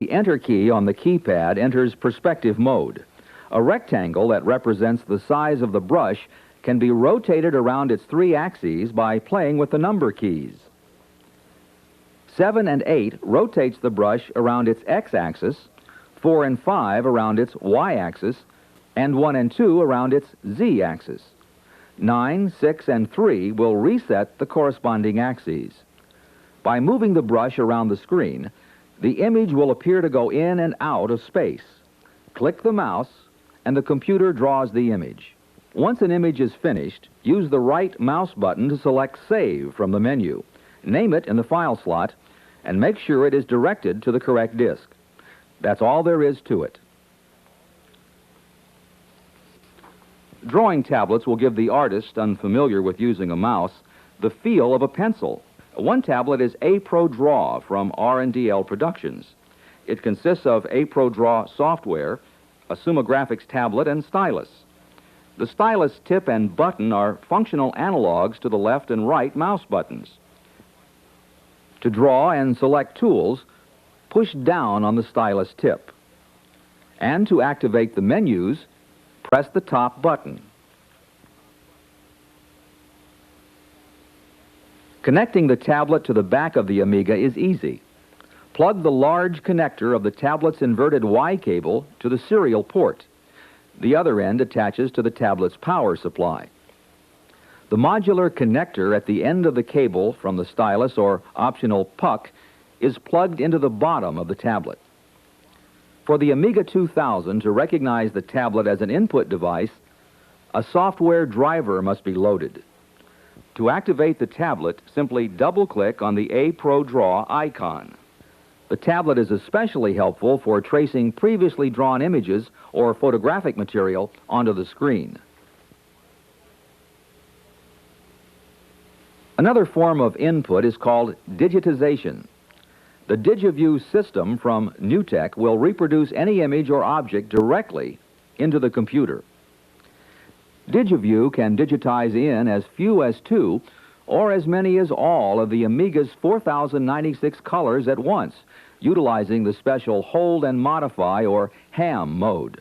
The Enter key on the keypad enters perspective mode. A rectangle that represents the size of the brush can be rotated around its three axes by playing with the number keys. 7 and 8 rotates the brush around its x-axis, 4 and 5 around its y-axis, and 1 and 2 around its z-axis. 9, 6, and 3 will reset the corresponding axes. By moving the brush around the screen, the image will appear to go in and out of space. Click the mouse, and the computer draws the image. Once an image is finished, use the right mouse button to select Save from the menu. Name it in the file slot, and make sure it is directed to the correct disk. That's all there is to it. Drawing tablets will give the artist unfamiliar with using a mouse the feel of a pencil. One tablet is A-Pro Draw from R&DL Productions. It consists of A-Pro Draw software, a Summa Graphics tablet, and stylus. The stylus tip and button are functional analogs to the left and right mouse buttons. To draw and select tools, push down on the stylus tip. And to activate the menus, press the top button. Connecting the tablet to the back of the Amiga is easy. Plug the large connector of the tablet's inverted Y cable to the serial port. The other end attaches to the tablet's power supply. The modular connector at the end of the cable from the stylus or optional puck is plugged into the bottom of the tablet. For the Amiga 2000 to recognize the tablet as an input device, a software driver must be loaded. To activate the tablet, simply double-click on the A-Pro Draw icon. The tablet is especially helpful for tracing previously drawn images or photographic material onto the screen. Another form of input is called digitization. The DigiView system from NewTek will reproduce any image or object directly into the computer. DigiView can digitize in as few as 2 or as many as all of the Amiga's 4096 colors at once, utilizing the special Hold and Modify or HAM mode.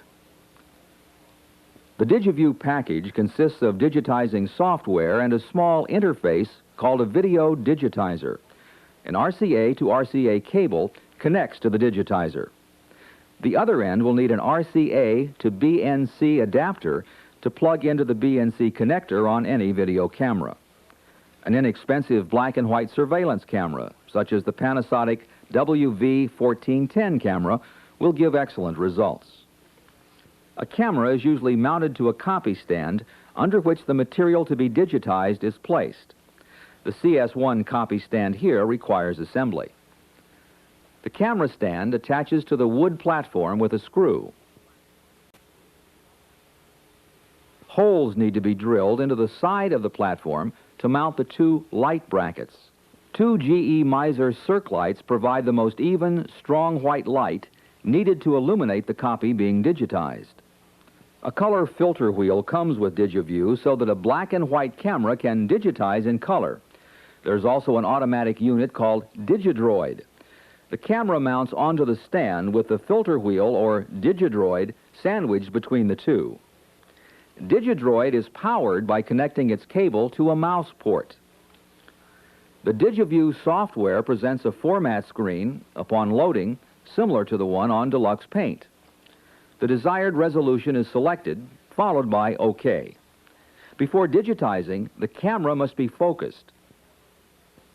The DigiView package consists of digitizing software and a small interface called a video digitizer. An RCA to RCA cable connects to the digitizer. The other end will need an RCA to BNC adapter to plug into the BNC connector on any video camera. An inexpensive black and white surveillance camera, such as the Panasonic WV-1410 camera, will give excellent results. A camera is usually mounted to a copy stand under which the material to be digitized is placed. The CS1 copy stand here requires assembly. The camera stand attaches to the wood platform with a screw. Holes need to be drilled into the side of the platform to mount the 2 light brackets. 2 GE Miser circ lights provide the most even, strong white light needed to illuminate the copy being digitized. A color filter wheel comes with DigiView so that a black and white camera can digitize in color. There's also an automatic unit called Digidroid. The camera mounts onto the stand with the filter wheel or Digidroid sandwiched between the two. Digidroid is powered by connecting its cable to a mouse port. The DigiView software presents a format screen upon loading similar to the one on Deluxe Paint. The desired resolution is selected, followed by OK. Before digitizing, the camera must be focused.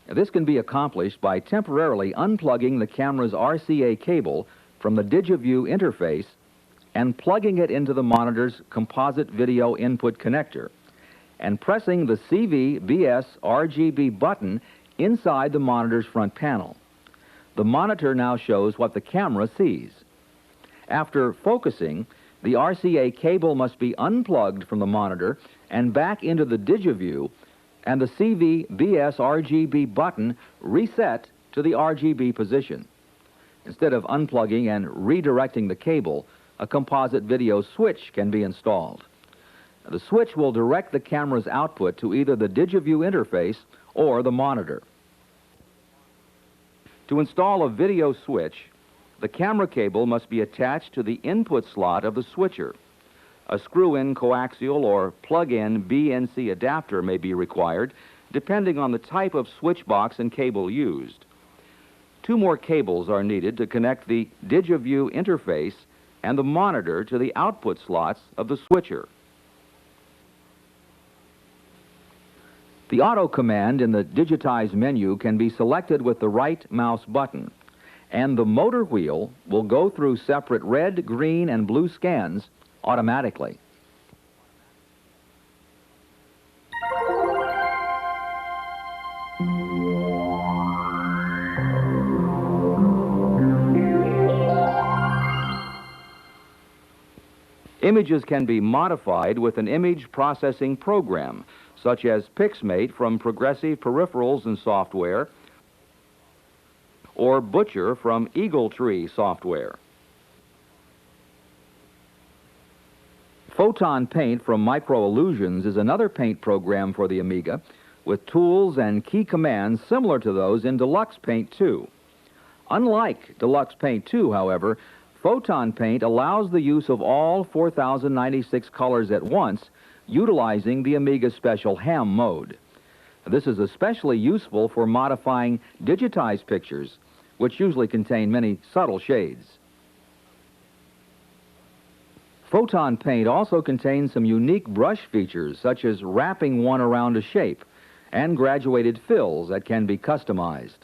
This can be accomplished by temporarily unplugging the camera's RCA cable from the DigiView interface and plugging it into the monitor's composite video input connector and pressing the CV-BS RGB button inside the monitor's front panel. The monitor now shows what the camera sees. After focusing, the RCA cable must be unplugged from the monitor and back into the DigiView, and the CV-BS RGB button reset to the RGB position. Instead of unplugging and redirecting the cable, a composite video switch can be installed. The switch will direct the camera's output to either the DigiView interface or the monitor. To install a video switch, The camera cable must be attached to the input slot of the switcher. A screw-in coaxial or plug-in BNC adapter may be required, depending on the type of switch box and cable used. 2 more cables are needed to connect the DigiView interface and the monitor to the output slots of the switcher. The auto command in the digitize menu can be selected with the right mouse button, and the motor wheel will go through separate red, green, and blue scans automatically. Images can be modified with an image processing program, such as Pixmate from Progressive Peripherals and Software, or Butcher from Eagle Tree Software. Photon Paint from Micro Illusions is another paint program for the Amiga, with tools and key commands similar to those in Deluxe Paint 2. Unlike Deluxe Paint 2, however, Photon Paint allows the use of all 4096 colors at once, utilizing the Amiga's special ham mode. This is especially useful for modifying digitized pictures, which usually contain many subtle shades. Photon Paint also contains some unique brush features, such as wrapping one around a shape and graduated fills that can be customized.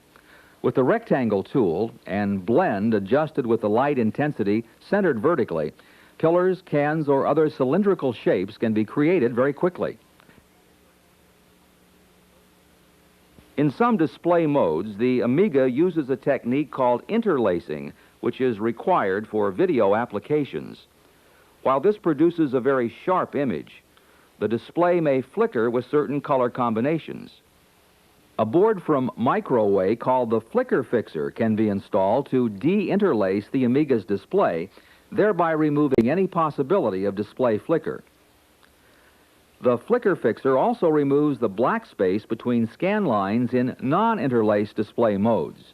With the rectangle tool and blend adjusted with the light intensity centered vertically, pillars, cans, or other cylindrical shapes can be created very quickly. In some display modes, the Amiga uses a technique called interlacing, which is required for video applications. While this produces a very sharp image, the display may flicker with certain color combinations. A board from Microway called the Flicker Fixer can be installed to de-interlace the Amiga's display, thereby removing any possibility of display flicker. The Flicker Fixer also removes the black space between scan lines in non-interlaced display modes.